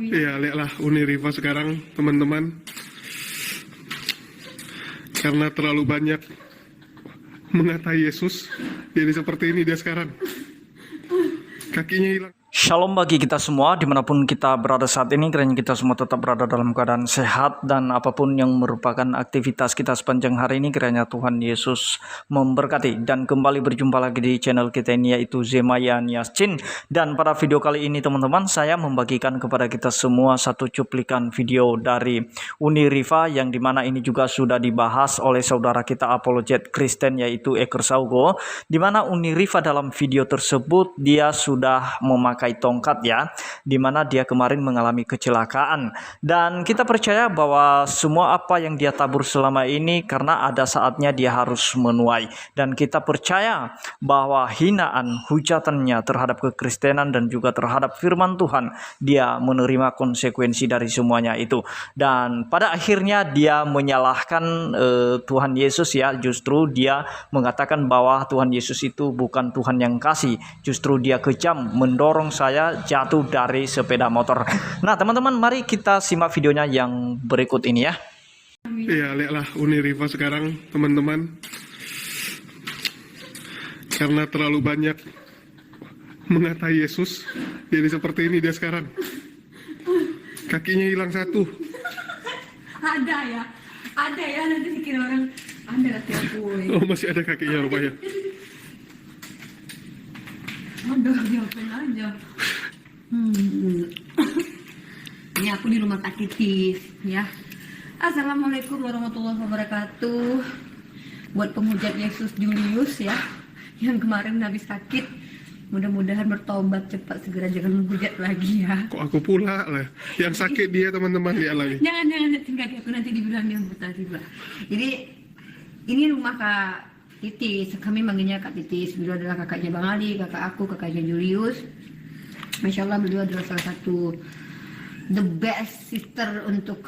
Iya, lihatlah Uni Riva sekarang, teman-teman. Karena terlalu banyak mengatai Yesus, jadi seperti ini dia sekarang. Kakinya hilang. Shalom bagi kita semua dimanapun kita berada saat ini, kiranya kita semua tetap berada dalam keadaan sehat dan apapun yang merupakan aktivitas kita sepanjang hari ini, kiranya Tuhan Yesus memberkati. Dan kembali berjumpa lagi di channel kita ini, yaitu Zemaya Niaschin. Dan pada video kali ini teman-teman, saya membagikan kepada kita semua satu cuplikan video dari Uni Riva, yang dimana ini juga sudah dibahas oleh saudara kita apologet Kristen, yaitu Eker Saugo. Dimana Uni Riva dalam video tersebut dia sudah memakai tongkat, ya, dimana dia kemarin mengalami kecelakaan, dan kita percaya bahwa semua apa yang dia tabur selama ini karena ada saatnya dia harus menuai, dan kita percaya bahwa hinaan, hujatannya terhadap kekristenan dan juga terhadap firman Tuhan, dia menerima konsekuensi dari semuanya itu. Dan pada akhirnya dia menyalahkan Tuhan Yesus, ya, justru dia mengatakan bahwa Tuhan Yesus itu bukan Tuhan yang kasih, justru dia kejam, mendorong saya jatuh dari sepeda motor. Nah teman-teman, mari kita simak videonya yang berikut ini, ya. Iya, lihatlah Uni Riva sekarang, teman-teman. Karena terlalu banyak mengatai Yesus, jadi seperti ini dia sekarang. Kakinya hilang satu. Ada ya, nanti dikira orang ada kaki aku. Oh, masih ada kakinya rupanya. Aduh, diapain aja. Ini aku di rumah sakit TIS, ya. Assalamualaikum warahmatullahi wabarakatuh. Buat pemujat Yesus Julius, ya, yang kemarin habis sakit, mudah-mudahan bertobat cepat, segera jangan menghujat lagi, ya. Kok aku pula lah yang sakit dia, teman-teman, lihat lagi. Jangan tinggal aku nanti dibilang dia buta tiba. Jadi ini rumah Kak Titis, kami manggilnya Kak Titis. Beliau adalah kakaknya Bang Ali, kakak aku, kakaknya Julius. Masya Allah, beliau adalah salah satu the best sister untuk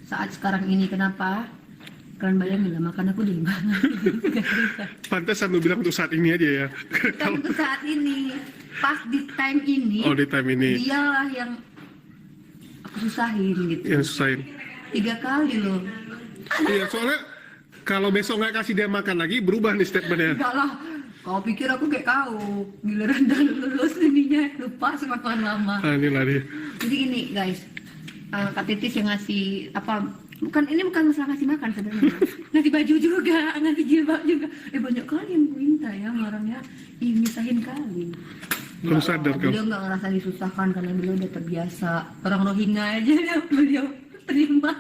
saat sekarang ini. Kenapa? Kalian bayangin lah, makan aku di mana. Pantesan lu bilang untuk saat ini aja, ya. Bukan untuk saat ini, pas di time ini. Oh, di time ini. Dialah yang aku susahin gitu. Yang susahin. 3 kali loh. Iya, soalnya kalau besok nggak kasih dia makan lagi, berubah nih statementnya. Enggak lah, kau pikir aku kayak kau, giliran udah lulus ininya lupa semakan lama. Inilah dia. Jadi gini guys, Kak Titis yang ngasih apa? Ini bukan masalah ngasih makan sebenarnya. Ngasih baju juga, ngasih jilbab juga. Banyak kali yang gue minta ya, orangnya misahin kali. Belum sadar kau. Beliau nggak ngerasa disusahkan karena beliau udah terbiasa. Orang Rohingya aja ya, beliau terima.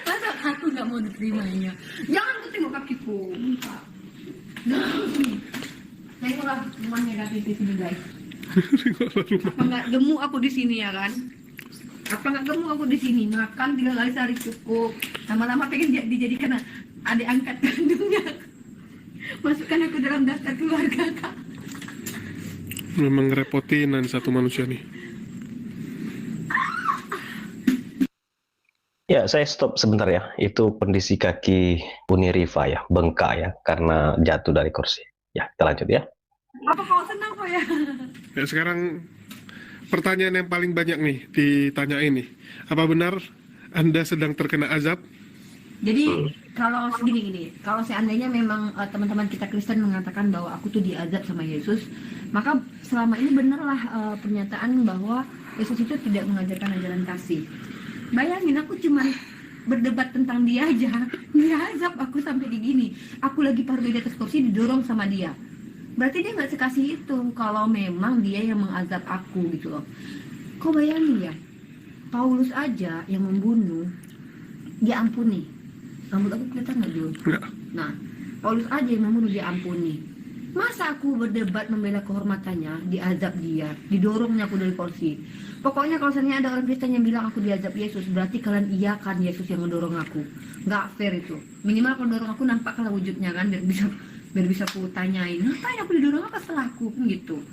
Masa aku nggak mau diterimanya? Jangan tuh tengok kakiku. Tengoklah rumahnya Kak Titis ini guys. Apa nggak gemuk aku di sini, ya kan? Apa nggak gemuk aku di sini? Makan 3 kali sehari cukup. Lama-lama pengen dijadikan adik angkat kandungnya. Masukkan aku dalam daftar keluarga Kak. Memang ngerepotin satu manusia nih. Ya, saya stop sebentar ya. Itu kondisi kaki Uni Riva ya, bengkak ya, karena jatuh dari kursi. Ya, kita lanjut ya. Apa kau senang kok ya? Ya, sekarang pertanyaan yang paling banyak nih ditanyain nih. Apa benar Anda sedang terkena azab? Jadi kalau gini, kalau seandainya memang teman-teman kita Kristen mengatakan bahwa aku tuh diazab sama Yesus, maka selama ini benarlah pernyataan bahwa Yesus itu tidak mengajarkan ajaran kasih. Bayangin, aku cuma berdebat tentang dia aja, dia azab aku sampai begini. Aku lagi parkir di atas kursi didorong sama dia. Berarti dia nggak sekasih itu kalau memang dia yang mengazab aku gitu loh. Kau bayangin ya, Paulus aja yang membunuh dia ampuni. Rambut aku kelihatan nggak Jul? Enggak. Nah, Paulus aja yang membunuh dia ampuni. Masa aku berdebat membela kehormatannya, diazab dia, didorongnya aku dari kursi. Pokoknya kalau misalnya ada orang Kristen yang bilang aku diazab Yesus, berarti kalian iyakan Yesus yang mendorong aku. Nggak fair itu. Minimal kalau dorong aku nampaklah wujudnya kan, biar bisa aku tanyain, ngapain aku didorong apa salahku gitu.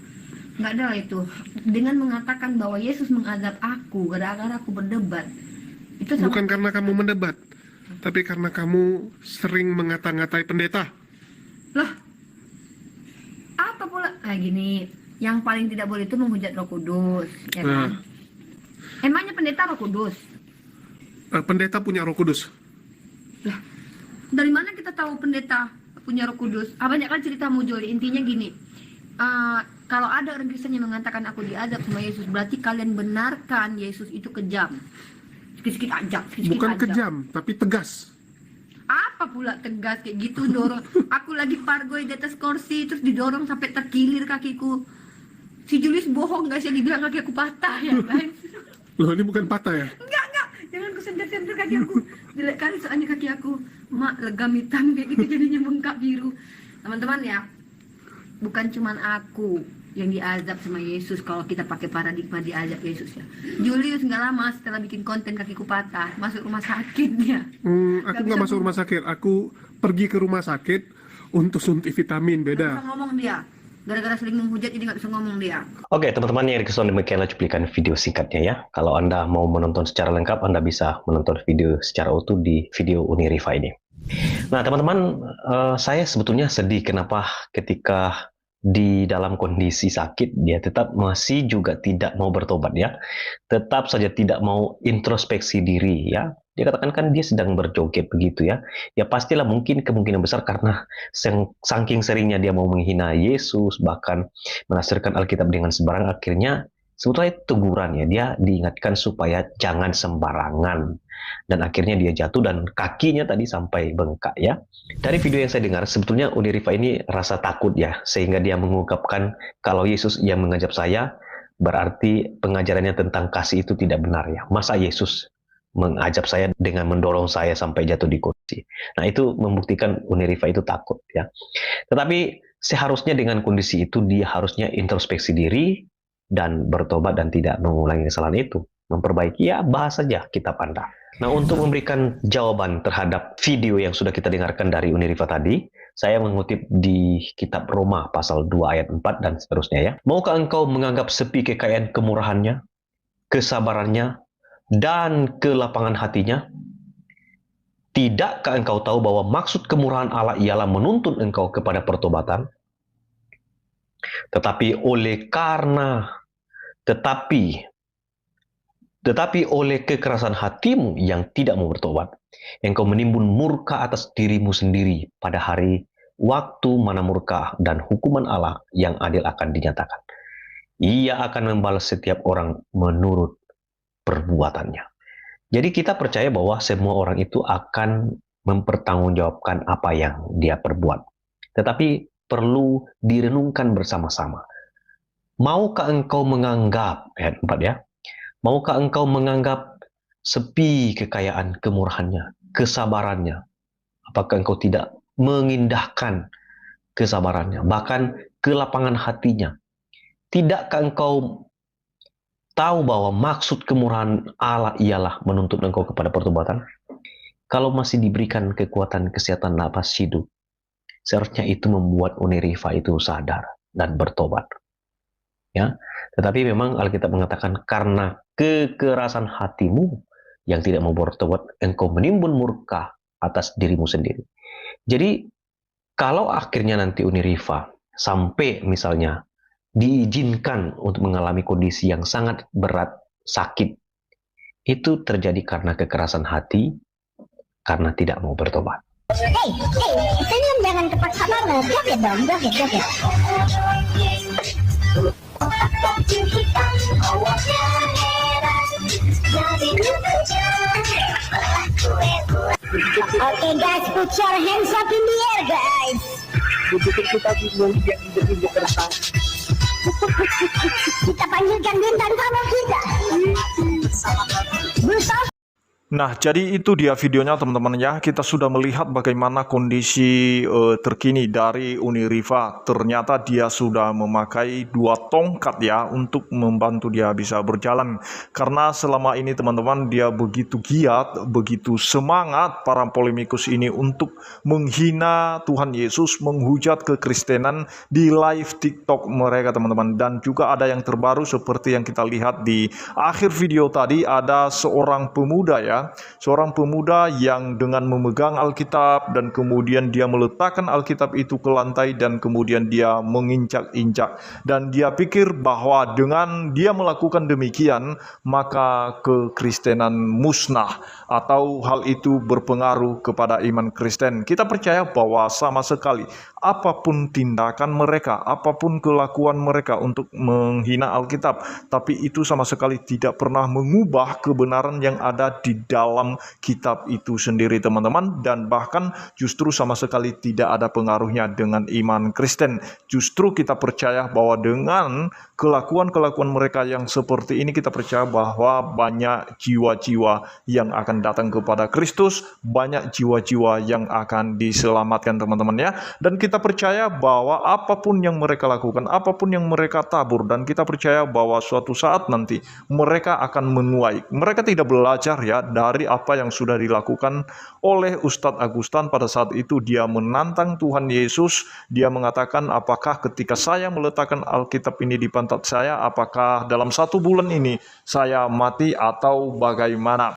Nggak ada lah itu. Dengan mengatakan bahwa Yesus mengazab aku gara-gara aku berdebat, itu sama. Bukan karena kamu mendebat, tapi karena kamu sering mengata-ngatai pendeta. Lah, apa pula? Gini, yang paling tidak boleh itu menghujat Roh Kudus, ya kan? pendeta Roh Kudus. Pendeta punya Roh Kudus. Lah, dari mana kita tahu pendeta punya Roh Kudus? Banyak kan cerita Mujoli. Intinya gini, kalau ada orang Kristen yang mengatakan aku diazab sama Yesus, berarti kalian benarkan Yesus itu kejam. Sikit-sikit ajak, sikit-sikit Bukan ajak. kejam, tapi tegas. Apa pula tegas kayak gitu, dorong. Aku lagi pargoy di atas kursi, terus didorong sampai terkilir kakiku. Si Julius bohong guys, yang dibilang kaki aku patah ya guys. Loh, ini bukan patah ya? Enggak, jangan ku sentir-sentir kaki aku. Jelek kali soalnya kaki aku. Mak, legam hitam kayak gitu jadinya bengkak biru. Teman-teman ya, bukan cuman aku yang diazab sama Yesus kalau kita pakai paradigma diazab Yesus ya. Julius nggak lama setelah bikin konten kakiku patah, masuk rumah sakit dia. Aku nggak masuk rumah sakit. Aku pergi ke rumah sakit untuk suntik vitamin, Nggak beda. bisa ngomong dia. Gara-gara sering menghujat jadi nggak bisa ngomong dia. Oke, teman-teman, yang dikesan demikianlah cuplikan video singkatnya ya. Kalau Anda mau menonton secara lengkap, Anda bisa menonton video secara utuh di video Unirifa ini. Nah, teman-teman, saya sebetulnya sedih kenapa ketika di dalam kondisi sakit, dia tetap masih juga tidak mau bertobat ya. Tetap saja tidak mau introspeksi diri ya. Dia katakan kan dia sedang berjoget begitu ya. Ya pastilah mungkin kemungkinan besar karena saking seringnya dia mau menghina Yesus, bahkan menafsirkan Alkitab dengan sembarang, akhirnya sebetulnya teguran ya. Dia diingatkan supaya jangan sembarangan. Dan akhirnya dia jatuh dan kakinya tadi sampai bengkak ya. Dari video yang saya dengar, sebetulnya Unirifa ini rasa takut ya, sehingga dia mengungkapkan kalau Yesus yang mengajak saya, berarti pengajarannya tentang kasih itu tidak benar ya. Masa Yesus mengajak saya dengan mendorong saya sampai jatuh di kursi? Nah, itu membuktikan Unirifa itu takut ya. Tetapi seharusnya dengan kondisi itu dia harusnya introspeksi diri dan bertobat dan tidak mengulangi kesalahan itu. Memperbaiki ya, bahas saja kitab Anda. Nah, untuk memberikan jawaban terhadap video yang sudah kita dengarkan dari Unirifa tadi, saya mengutip di kitab Roma pasal 2 ayat 4 dan seterusnya ya. Maukah engkau menganggap sepi kekayaan kemurahannya, kesabarannya, dan kelapangan hatinya? Tidakkah engkau tahu bahwa maksud kemurahan Allah ialah menuntun engkau kepada pertobatan? Tetapi oleh kekerasan hatimu yang tidak mau bertobat, engkau menimbun murka atas dirimu sendiri pada hari waktu mana murka dan hukuman Allah yang adil akan dinyatakan. Ia akan membalas setiap orang menurut perbuatannya. Jadi kita percaya bahwa semua orang itu akan mempertanggungjawabkan apa yang dia perbuat. Tetapi perlu direnungkan bersama-sama. Maukah engkau menganggap, ayat 4 ya, maukah engkau menganggap sepi kekayaan kemurahannya, kesabarannya? Apakah engkau tidak mengindahkan kesabarannya, bahkan kelapangan hatinya? Tidakkah engkau tahu bahwa maksud kemurahan Allah ialah menuntut engkau kepada pertobatan? Kalau masih diberikan kekuatan kesehatan napas hidup, seharusnya itu membuat Unirifa itu sadar dan bertobat. Ya, tetapi memang Alkitab mengatakan karena kekerasan hatimu yang tidak mau bertobat, engkau menimbun murka atas dirimu sendiri. Jadi kalau akhirnya nanti Unirifa sampai misalnya diizinkan untuk mengalami kondisi yang sangat berat, sakit, itu terjadi karena kekerasan hati, karena tidak mau bertobat. Senyum jangan terpaksa banget. Joget dong, joget. Oke guys, put your hands up in the air guys. Kita panggilkan bintang tamu kita. Bersama. Nah, jadi itu dia videonya teman-teman ya. Kita sudah melihat bagaimana kondisi terkini dari Unirifa. Ternyata dia sudah memakai 2 tongkat ya untuk membantu dia bisa berjalan. Karena selama ini teman-teman dia begitu giat, begitu semangat para polemikus ini untuk menghina Tuhan Yesus, menghujat kekristenan di live TikTok mereka teman-teman. Dan juga ada yang terbaru seperti yang kita lihat di akhir video tadi, ada seorang pemuda ya ya. Seorang pemuda yang dengan memegang Alkitab dan kemudian dia meletakkan Alkitab itu ke lantai dan kemudian dia menginjak-injak. Dan dia pikir bahwa dengan dia melakukan demikian, maka kekristenan musnah atau hal itu berpengaruh kepada iman Kristen. Kita percaya bahwa sama sekali apapun tindakan mereka, apapun kelakuan mereka untuk menghina Alkitab, tapi itu sama sekali tidak pernah mengubah kebenaran yang ada di dalam kitab itu sendiri, teman-teman, dan bahkan justru sama sekali tidak ada pengaruhnya dengan iman Kristen. Justru kita percaya bahwa dengan kelakuan-kelakuan mereka yang seperti ini, kita percaya bahwa banyak jiwa-jiwa yang akan datang kepada Kristus, banyak jiwa-jiwa yang akan diselamatkan, teman-teman ya. Dan kita percaya bahwa apapun yang mereka lakukan, apapun yang mereka tabur, dan kita percaya bahwa suatu saat nanti mereka akan menuai. Mereka tidak belajar ya dari apa yang sudah dilakukan oleh Ustadz Agustan pada saat itu. Dia menantang Tuhan Yesus. Dia mengatakan, apakah ketika saya meletakkan Alkitab ini di pantat saya, apakah dalam 1 bulan ini saya mati atau bagaimana?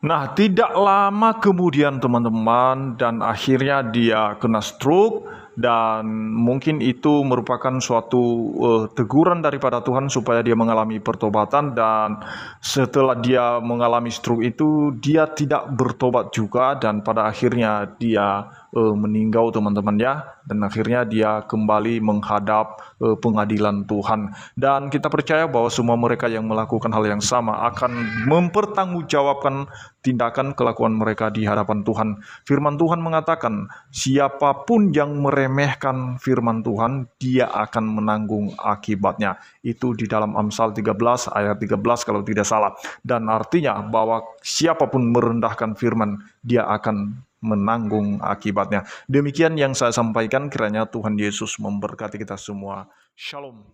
Nah, tidak lama kemudian teman-teman, dan akhirnya dia kena stroke, dan mungkin itu merupakan suatu teguran daripada Tuhan supaya dia mengalami pertobatan. Dan setelah dia mengalami stroke itu, dia tidak bertobat juga, dan pada akhirnya dia meninggal, teman-teman ya. Dan akhirnya dia kembali menghadap pengadilan Tuhan. Dan kita percaya bahwa semua mereka yang melakukan hal yang sama akan mempertanggungjawabkan tindakan kelakuan mereka di hadapan Tuhan. Firman Tuhan mengatakan, siapapun yang meremehkan firman Tuhan, dia akan menanggung akibatnya. Itu di dalam Amsal 13 ayat 13 kalau tidak salah. Dan artinya bahwa siapapun merendahkan firman, dia akan menanggung akibatnya. Demikian yang saya sampaikan, kiranya Tuhan Yesus memberkati kita semua. Shalom.